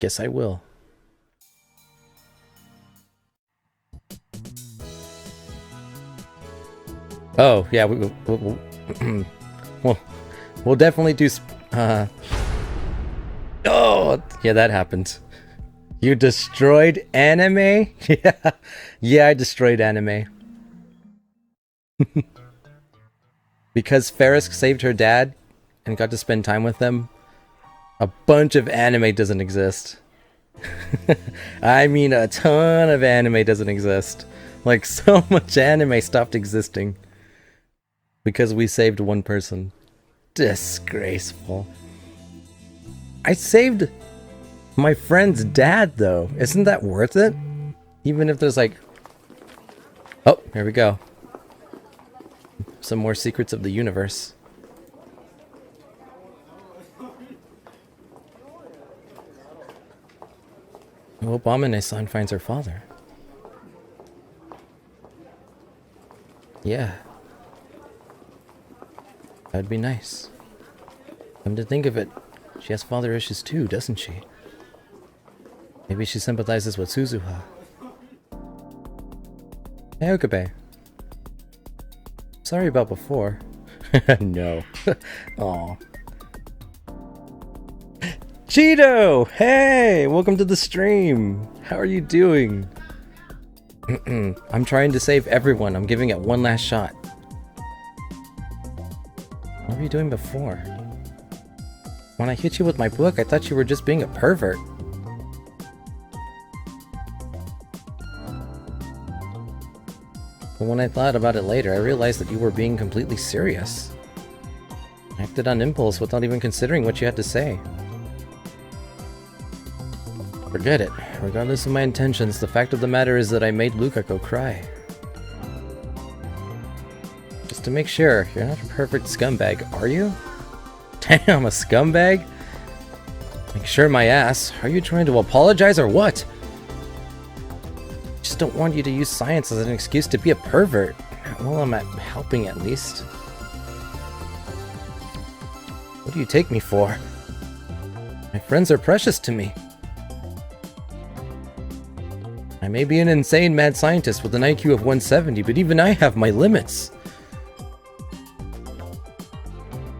Guess I will. Oh, yeah, we'll definitely do... Oh, yeah, that happened. You destroyed anime? Yeah, yeah, I destroyed anime. Because Ferris saved her dad and got to spend time with them, a bunch of anime doesn't exist. I mean, a ton of anime doesn't exist. Like, so much anime stopped existing. Because we saved one person. Disgraceful. I saved my friend's dad, though. Isn't that worth it? Even if there's like... Oh, here we go. Some more secrets of the universe. I hope Amane-san finds her father. Yeah. That'd be nice. Come to think of it, she has father issues too, doesn't she? Maybe she sympathizes with Suzuha. Hey, Okabe. Sorry about before. No. Aw. Cheeto! Hey! Welcome to the stream! How are you doing? I'm trying to save everyone. I'm giving it one last shot. What were you doing before? When I hit you with my book, I thought you were just being a pervert. But when I thought about it later, I realized that you were being completely serious. I acted on impulse without even considering what you had to say. Forget it. Regardless of my intentions, the fact of the matter is that I made Lukako cry. Just to make sure, you're not a perfect scumbag, are you? Damn, a scumbag? Like, sure my ass. Are you trying to apologize or what? I just don't want you to use science as an excuse to be a pervert. Well, I'm at helping at least. What do you take me for? My friends are precious to me. I may be an insane mad scientist with an IQ of 170, but even I have my limits.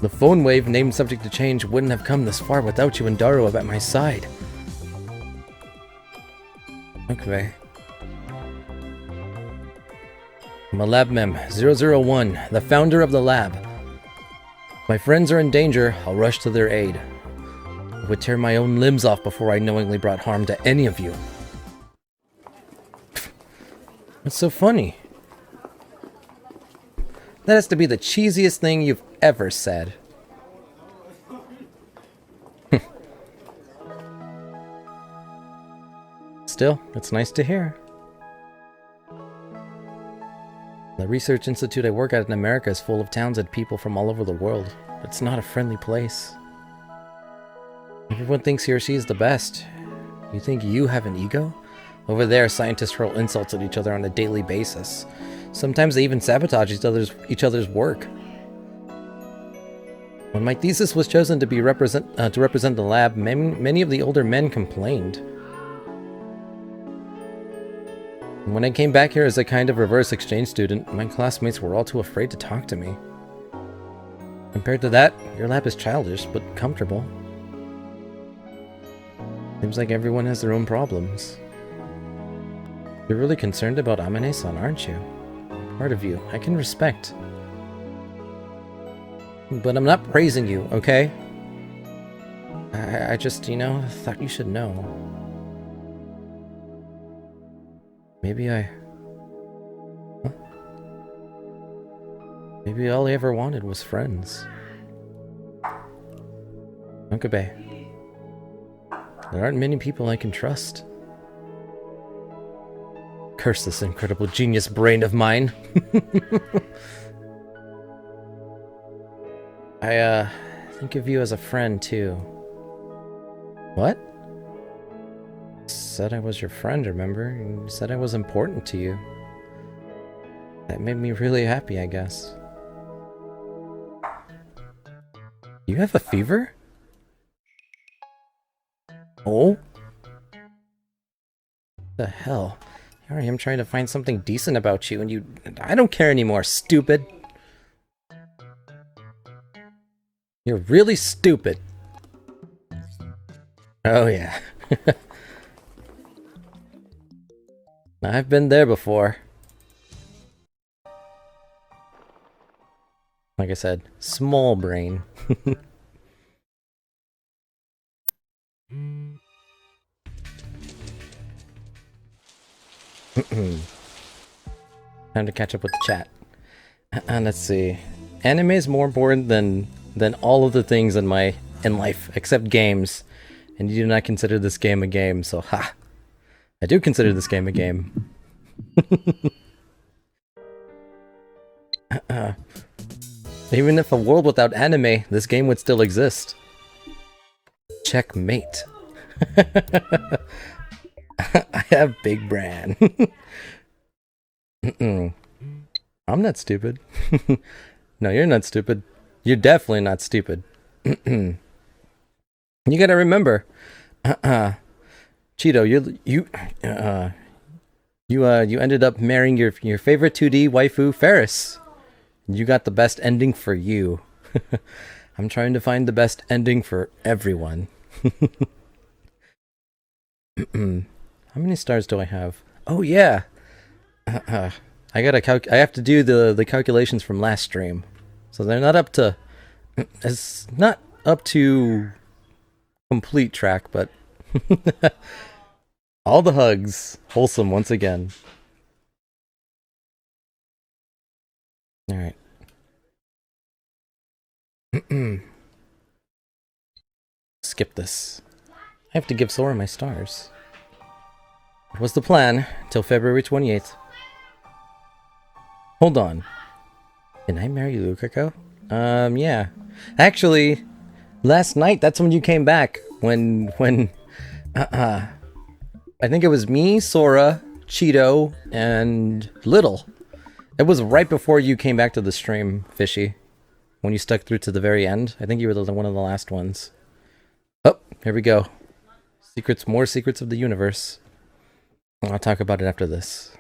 The phone wave, named subject to change, wouldn't have come this far without you and Daru at my side. Okay. I'm a lab mem, 001, the founder of the lab. If my friends are in danger, I'll rush to their aid. I would tear my own limbs off before I knowingly brought harm to any of you. What's so funny? That has to be the cheesiest thing you've ever said. Still, it's nice to hear. The research institute I work at in America is full of talented people from all over the world. It's not a friendly place. Everyone thinks he or she is the best. You think you have an ego? Over there, scientists hurl insults at each other on a daily basis. Sometimes they even sabotage each other's work. When my thesis was chosen to represent the lab, many of the older men complained. When I came back here as a kind of reverse exchange student, my classmates were all too afraid to talk to me. Compared to that, your lab is childish, but comfortable. Seems like everyone has their own problems. You're really concerned about Amane-san, aren't you? Part of you, I can respect. But I'm not praising you, okay? I just, thought you should know. Maybe Maybe all I ever wanted was friends. Okabe. There aren't many people I can trust. Curse this incredible genius brain of mine. I think of you as a friend, too. What? Said I was your friend, remember? You said I was important to you. That made me really happy, I guess. You have a fever? Oh? The hell? Here I am trying to find something decent about you, and you... I don't care anymore, stupid! You're really stupid. Oh yeah. I've been there before. Like I said, small brain. Time to catch up with the chat. Let's see. Anime is more important than all of the things in life, except games. And you do not consider this game a game, so ha! I do consider this game a game. Even if a world without anime, this game would still exist. Checkmate. I have big brain. I'm not stupid. No, you're not stupid. You're definitely not stupid. You gotta remember, Cheeto, you ended up marrying your favorite 2D waifu, Ferris. You got the best ending for you. I'm trying to find the best ending for everyone. How many stars do I have? Oh yeah. I have to do the calculations from last stream. So they're not up to... It's not up to complete track, but... All the hugs. Wholesome once again. Alright. Skip this. I have to give Sora my stars. It was the plan, till February 28th. Hold on. Can I marry Lukako? Yeah. Actually, last night, that's when you came back. When I think it was me, Sora, Cheeto, and Little. It was right before you came back to the stream, Fishy. When you stuck through to the very end. I think you were one of the last ones. Oh, here we go. More secrets of the universe. I'll talk about it after this.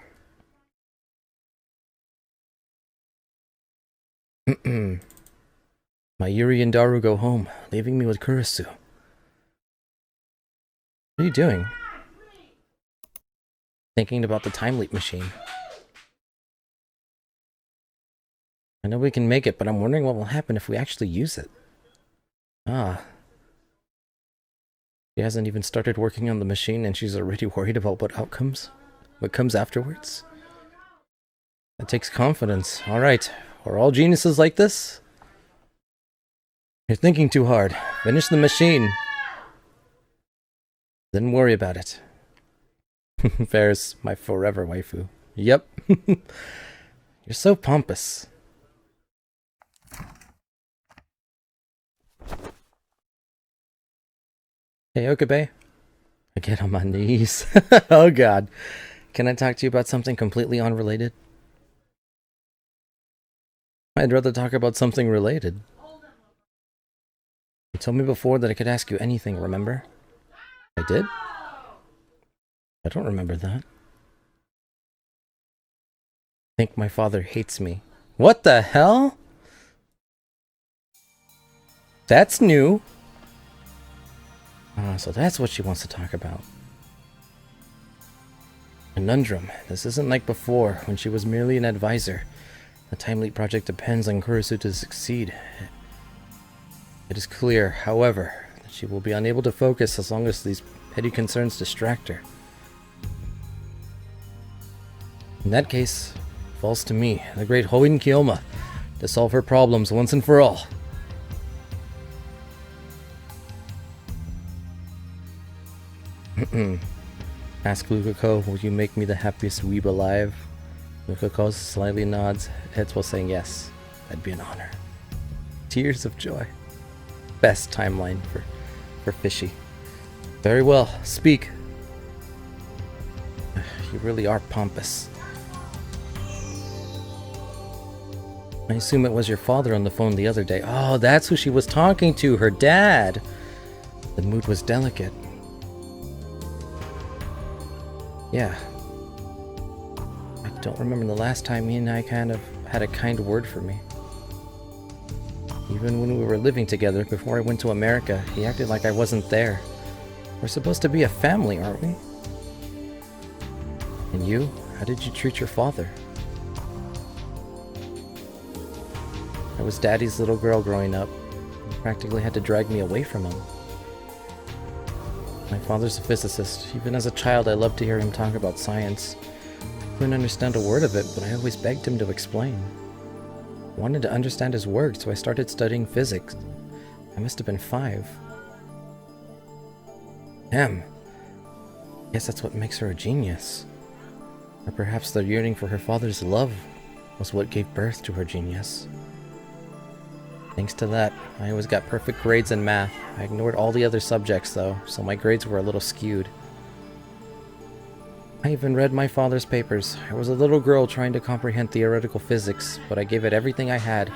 My Yuri and Daru go home, leaving me with Kurisu. What are you doing? Thinking about the time leap machine. I know we can make it, but I'm wondering what will happen if we actually use it. She hasn't even started working on the machine and she's already worried about what comes afterwards. That takes confidence. Alright, are all geniuses like this? You're thinking too hard. Finish the machine. Then worry about it. Ferris, my forever waifu. Yep. You're so pompous. Hey, Okabe. I get on my knees. Oh god. Can I talk to you about something completely unrelated? I'd rather talk about something related. You told me before that I could ask you anything, remember? I did? I don't remember that. I think my father hates me. What the hell? That's new. So that's what she wants to talk about. Conundrum. This isn't like before, when she was merely an advisor. The Time Leap project depends on Kurisu to succeed. It is clear, however, that she will be unable to focus as long as these petty concerns distract her. In that case, it falls to me, the great Hoin Kyoma, to solve her problems once and for all. Ask Lukako, will you make me the happiest weeb alive? Lukako slightly nods, heads while saying yes. That'd be an honor. Tears of joy. Best timeline for Fishy. Very well, speak. You really are pompous. I assume it was your father on the phone the other day. Oh, that's who she was talking to, her dad. The mood was delicate. Yeah. I don't remember the last time he and I kind of had a kind word for me. Even when we were living together before I went to America, he acted like I wasn't there. We're supposed to be a family, aren't we? And you? How did you treat your father? I was Daddy's little girl growing up. He practically had to drag me away from him. My father's a physicist. Even as a child, I loved to hear him talk about science. I couldn't understand a word of it, but I always begged him to explain. I wanted to understand his work, so I started studying physics. I must have been 5. Damn. Guess that's what makes her a genius. Or perhaps the yearning for her father's love was what gave birth to her genius. Thanks to that, I always got perfect grades in math. I ignored all the other subjects though, so my grades were a little skewed. I even read my father's papers. I was a little girl trying to comprehend theoretical physics, but I gave it everything I had.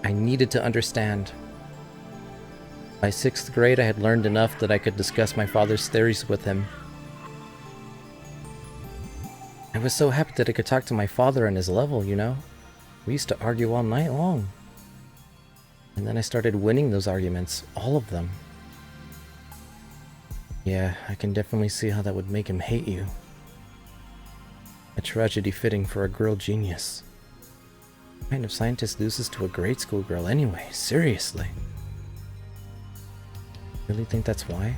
I needed to understand. By 6th grade, I had learned enough that I could discuss my father's theories with him. I was so happy that I could talk to my father on his level, you know? We used to argue all night long. And then I started winning those arguments, all of them. Yeah, I can definitely see how that would make him hate you. A tragedy fitting for a girl genius. What kind of scientist loses to a grade school girl anyway? Seriously. Really think that's why?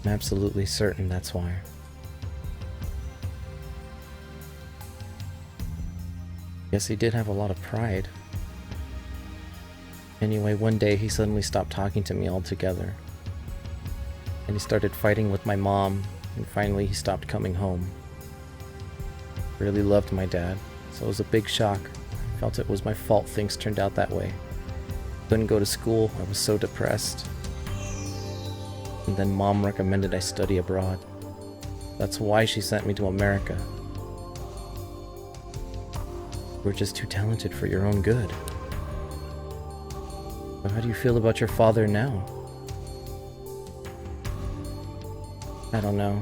I'm absolutely certain that's why. Guess he did have a lot of pride. Anyway, one day he suddenly stopped talking to me altogether. And he started fighting with my mom, and finally he stopped coming home. I really loved my dad, so it was a big shock. I felt it was my fault things turned out that way. Couldn't go to school, I was so depressed. And then Mom recommended I study abroad. That's why she sent me to America. You were just too talented for your own good. But how do you feel about your father now? I don't know.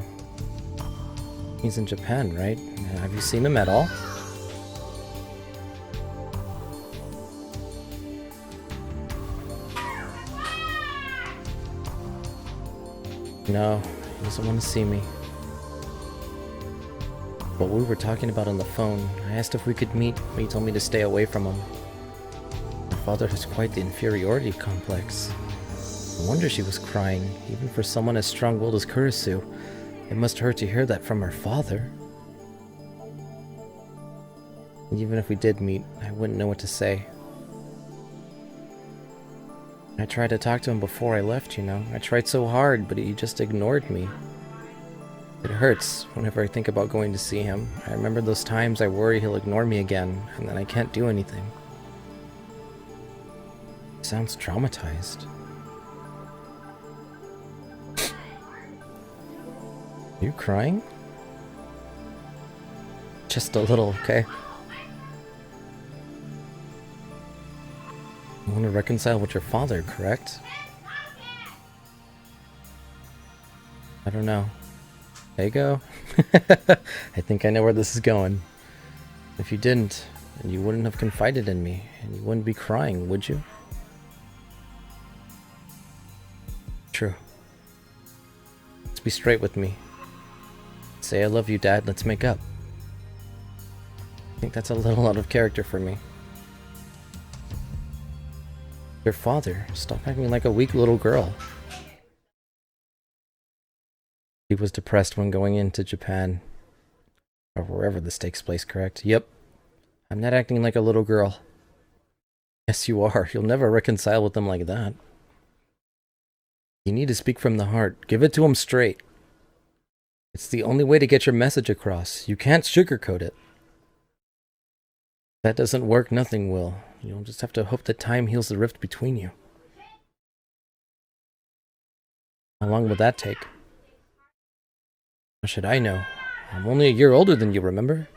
He's in Japan, right? Have you seen him at all? No, he doesn't want to see me. What we were talking about on the phone, I asked if we could meet, but he told me to stay away from him. My father has quite the inferiority complex. No wonder she was crying, even for someone as strong-willed as Kurisu. It must hurt to hear that from her father. And even if we did meet, I wouldn't know what to say. I tried to talk to him before I left, you know. I tried so hard, but he just ignored me. It hurts whenever I think about going to see him. I remember those times I worry he'll ignore me again, and then I can't do anything. He sounds traumatized. You crying? Just a little, okay? You want to reconcile with your father, correct? I don't know. There you go. I think I know where this is going. If you didn't, then you wouldn't have confided in me, and you wouldn't be crying, would you? True. Let's be straight with me. Say I love you, Dad, let's make up. I think that's a little out of character for me. Your father, stop acting like a weak little girl. He was depressed when going into Japan. Or wherever this takes place, correct? Yep. I'm not acting like a little girl. Yes, you are. You'll never reconcile with them like that. You need to speak from the heart. Give it to him straight. It's the only way to get your message across. You can't sugarcoat it. If that doesn't work, nothing will. You'll just have to hope that time heals the rift between you. How long will that take? How should I know? I'm only a year older than you, remember?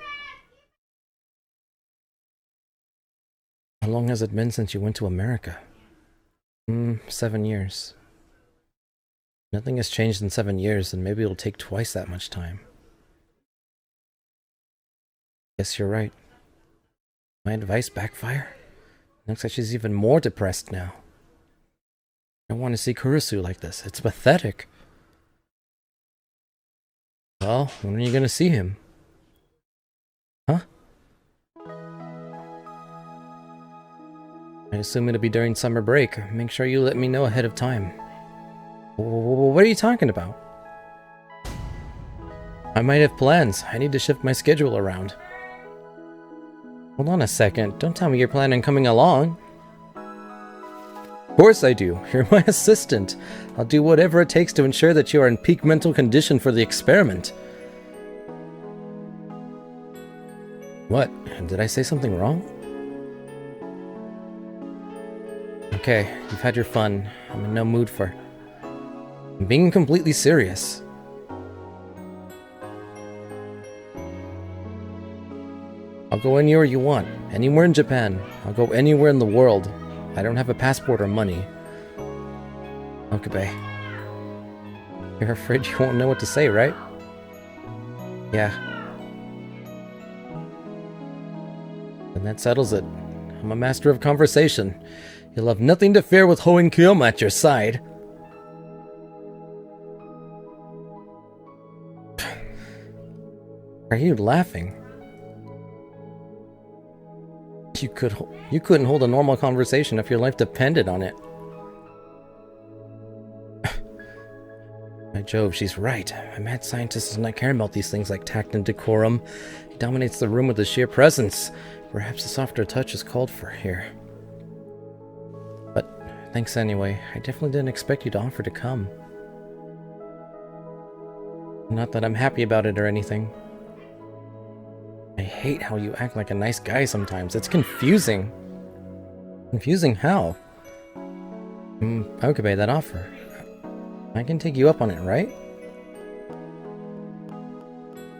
How long has it been since you went to America? 7 years. Nothing has changed in 7 years, and maybe it'll take twice that much time. Guess you're right. My advice backfire? Looks like she's even more depressed now. I don't want to see Kurisu like this. It's pathetic. Well, when are you gonna see him? Huh? I assume it'll be during summer break. Make sure you let me know ahead of time. What are you talking about? I might have plans. I need to shift my schedule around. Hold on a second. Don't tell me you're planning on coming along. Of course I do. You're my assistant. I'll do whatever it takes to ensure that you are in peak mental condition for the experiment. What? Did I say something wrong? Okay, you've had your fun. I'm in no mood for... I'm being completely serious. I'll go anywhere you want. Anywhere in Japan. I'll go anywhere in the world. I don't have a passport or money. Okabe. You're afraid you won't know what to say, right? Yeah. Then that settles it. I'm a master of conversation. You'll have nothing to fear with Hoen Kiyoma at your side. Are you laughing? You couldn't hold a normal conversation if your life depended on it. By Jove, she's right. A mad scientist does not care about these things like tact and decorum. He dominates the room with his sheer presence. Perhaps a softer touch is called for here. But thanks anyway. I definitely didn't expect you to offer to come. Not that I'm happy about it or anything. I hate how you act like a nice guy sometimes. It's confusing. Confusing how? Okabe, that offer. I can take you up on it, right?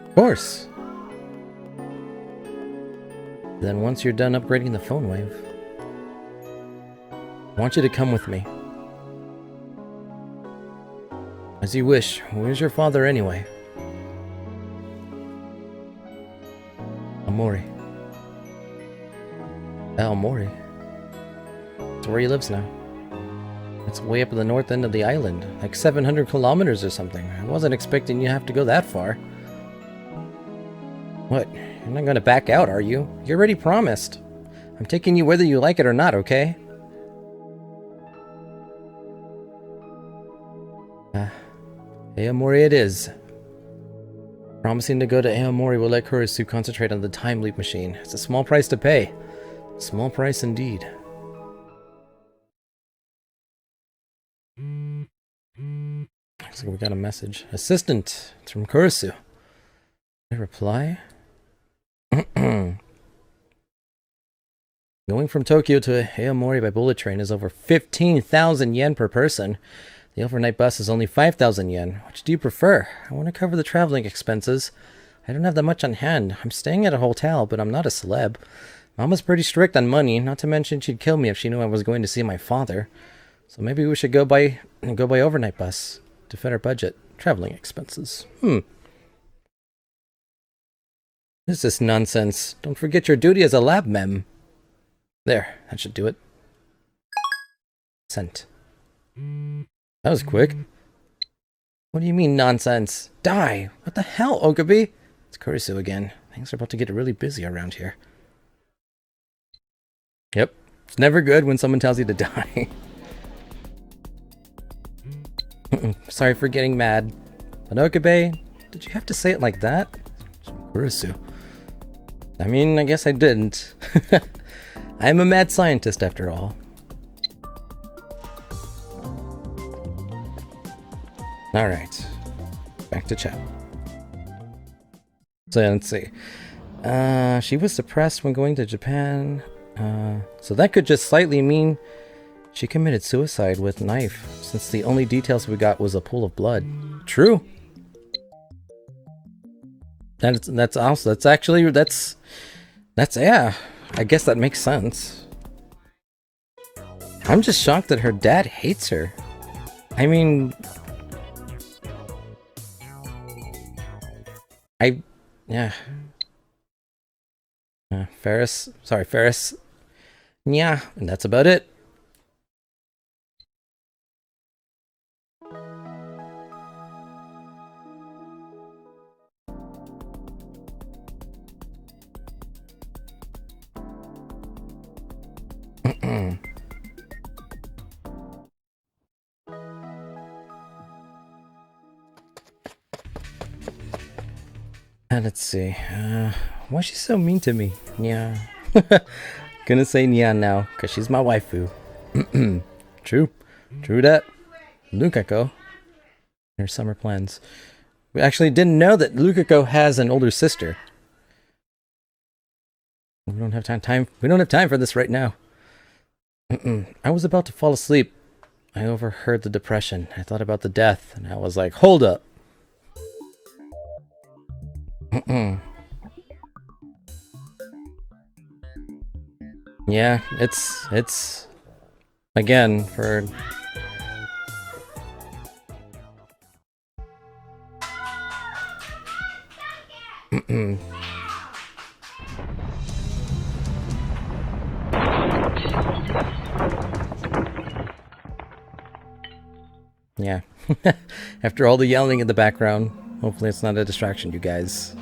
Of course. Then once you're done upgrading the phone wave, I want you to come with me. As you wish. Where's your father anyway? Aomori. Aomori? That's where he lives now. It's way up at the north end of the island. Like 700 kilometers or something. I wasn't expecting you to have to go that far. What? You're not gonna back out, are you? You already promised. I'm taking you whether you like it or not, okay? Aomori it is. Promising to go to Aomori will let Kurisu concentrate on the time leap machine. It's a small price to pay. A small price indeed. Looks like we got a message. Assistant! It's from Kurisu. Did I reply? Going from Tokyo to Aomori by bullet train is over 15,000 yen per person. The overnight bus is only 5,000 yen. Which do you prefer? I want to cover the traveling expenses. I don't have that much on hand. I'm staying at a hotel, but I'm not a celeb. Mama's pretty strict on money, not to mention she'd kill me if she knew I was going to see my father. So maybe we should go by overnight bus to fit our budget. Traveling expenses. What is this nonsense? Don't forget your duty as a lab mem. There, that should do it. Sent. That was quick. What do you mean, nonsense? Die! What the hell, Okabe? It's Kurisu again. Things are about to get really busy around here. Yep. It's never good when someone tells you to die. Sorry for getting mad. But Okabe, did you have to say it like that? Kurisu. I mean, I guess I didn't. I'm a mad scientist after all. Alright. Back to chat. So let's see. She was depressed when going to Japan. So that could just slightly mean she committed suicide with knife, since the only details we got was a pool of blood. True. That's also, yeah. I guess that makes sense. I'm just shocked that her dad hates her. I mean, Yeah. Ferris. Sorry, Ferris. Yeah, and that's about it. Let's see. Why is she so mean to me? Yeah. Gonna say Nya now, because she's my waifu. True. True that. Lukako. Her summer plans. We actually didn't know that Lukako has an older sister. We don't have time. We don't have time for this right now. I was about to fall asleep. I overheard the depression. I thought about the death, and I was like, hold up. Yeah, it's again for yeah. After all the yelling in the background, hopefully it's not a distraction, you guys.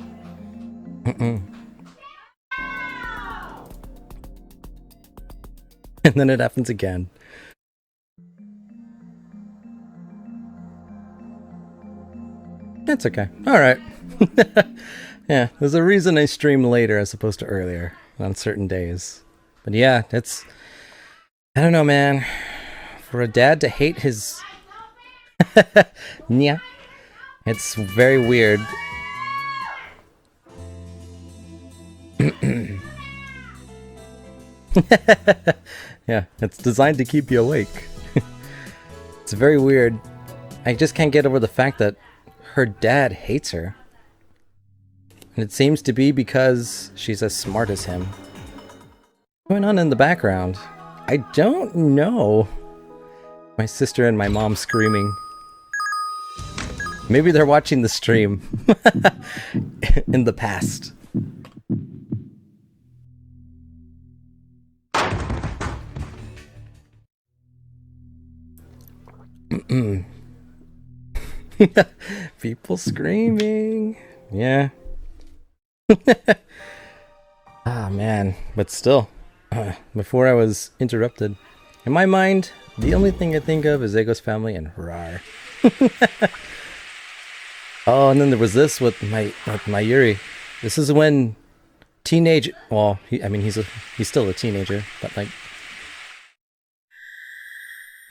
And then it happens again. That's okay. Alright. Yeah, there's a reason I stream later as opposed to earlier on certain days. But yeah, it's... I don't know, man. For a dad to hate his... Yeah. It's very weird. Yeah, it's designed to keep you awake. It's very weird. I just can't get over the fact that her dad hates her. And it seems to be because she's as smart as him. What's going on in the background? I don't know. My sister and my mom screaming. Maybe they're watching the stream. In the past. People screaming. Yeah. Ah, man. But still, before I was interrupted, in my mind, the only thing I think of is Ego's family and Rar. Oh, and then there was this with my Yuri. This is when teenage. Well, he's still a teenager, but like.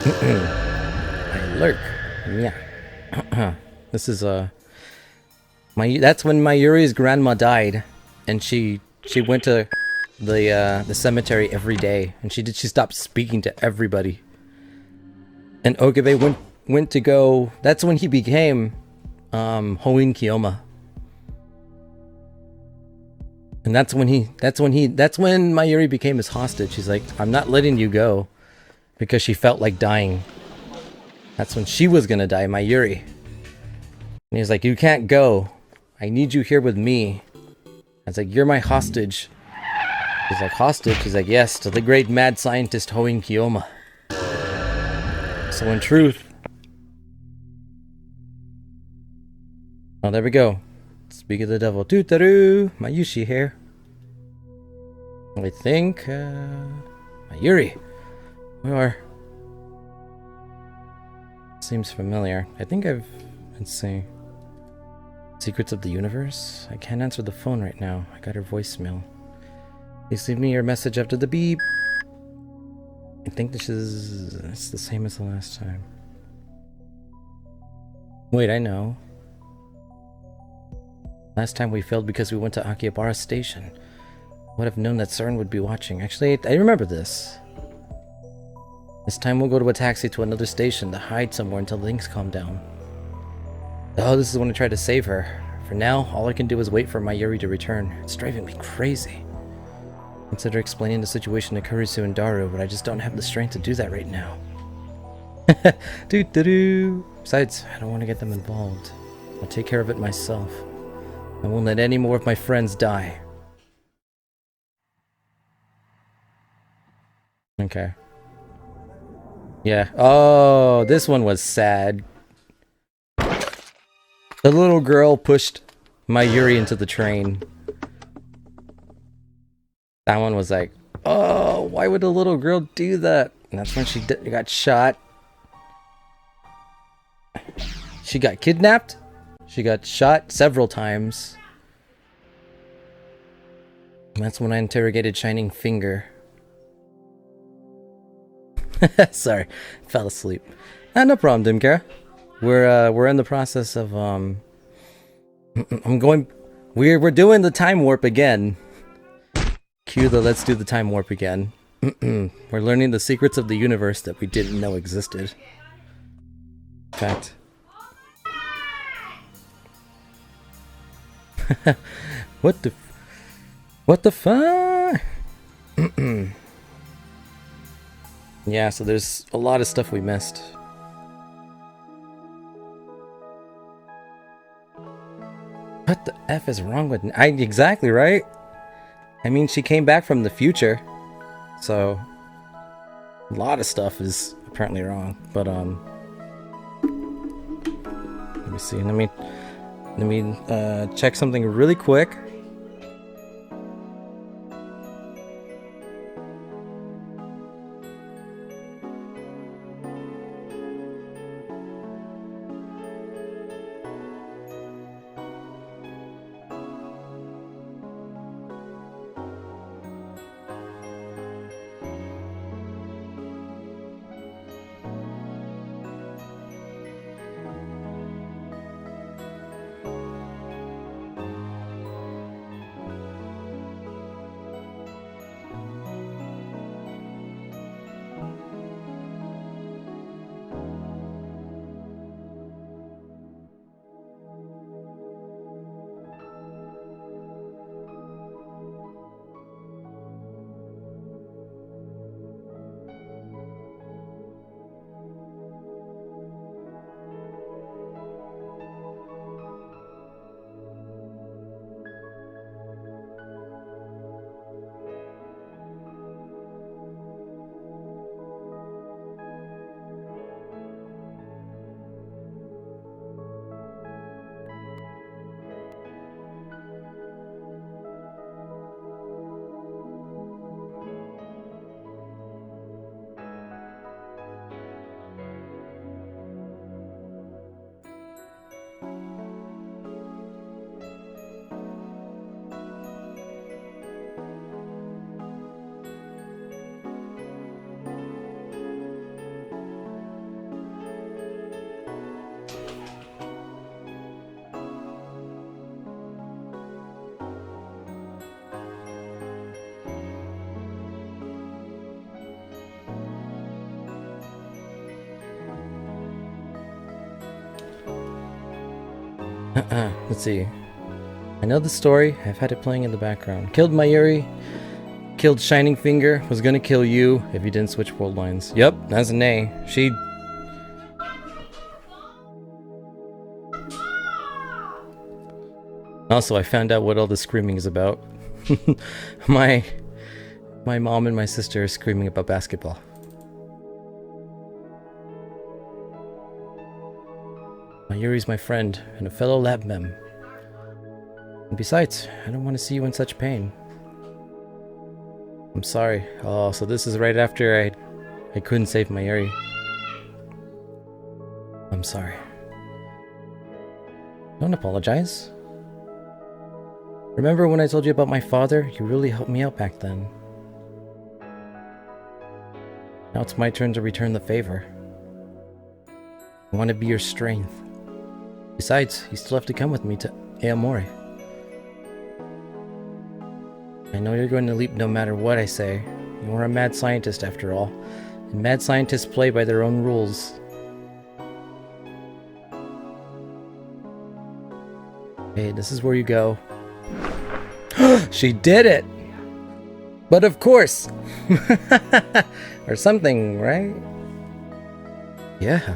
I lurk. Yeah. This is that's when my Yuri's grandma died, and she went to the cemetery every day, and she stopped speaking to everybody. And Ogebe went to go. That's when he became Hoin Kiyoma. And that's when Mayuri became his hostage. He's like, I'm not letting you go, because she felt like dying. That's when she was gonna die, Mayuri. And he's like, you can't go. I need you here with me. I was like, you're my hostage. He's like, hostage? He's like, yes, to the great mad scientist Hoin Kiyoma. So in truth... Oh, there we go. Speak of the devil. Tutaru! Mayushi here. I think... Mayuri. Or... Seems familiar. I think I've... Let's see. Secrets of the Universe? I can't answer the phone right now. I got her voicemail. Please leave me your message after the beep. I think it's the same as the last time. Wait, I know. Last time we failed because we went to Akihabara Station. Would have known that CERN would be watching. Actually, I remember this. This time we'll go to a taxi to another station to hide somewhere until things calm down. Oh, this is when I tried to save her. For now, all I can do is wait for Mayuri to return. It's driving me crazy. Consider explaining the situation to Kurisu and Daru, but I just don't have the strength to do that right now. Doo-doo-doo. Besides, I don't want to get them involved. I'll take care of it myself. I won't let any more of my friends die. Okay. Yeah. Oh, this one was sad. The little girl pushed Mayuri into the train. That one was like, oh, why would a little girl do that? And that's when she got shot. She got kidnapped. She got shot several times. And that's when I interrogated Shining Finger. Sorry, fell asleep. No problem, Dimkara. We're in the process of we're doing the time warp again. Cue the let's do the time warp again. We're learning the secrets of the universe that we didn't know existed. In fact. What the fuck? Yeah, so there's a lot of stuff we missed. What the F is wrong with... exactly, right? I mean, she came back from the future. So... a lot of stuff is apparently wrong. But, let me see. Let me check something really quick. Let's see. I know the story. I've had it playing in the background. Killed Mayuri. Killed Shining Finger. Was gonna kill you if you didn't switch world lines. Yep, that's an A. She... Also, I found out what all the screaming is about. My mom and my sister are screaming about basketball. Mayuri's my friend and a fellow lab mem. And besides, I don't want to see you in such pain. I'm sorry. Oh, so this is right after I couldn't save Mayuri. I'm sorry. Don't apologize. Remember when I told you about my father? You really helped me out back then. Now it's my turn to return the favor. I want to be your strength. Besides, you still have to come with me to Aomori. I know you're going to leap no matter what I say. You are a mad scientist after all, and mad scientists play by their own rules. Hey, this is where you go. She did it! But of course! Or something, right? Yeah.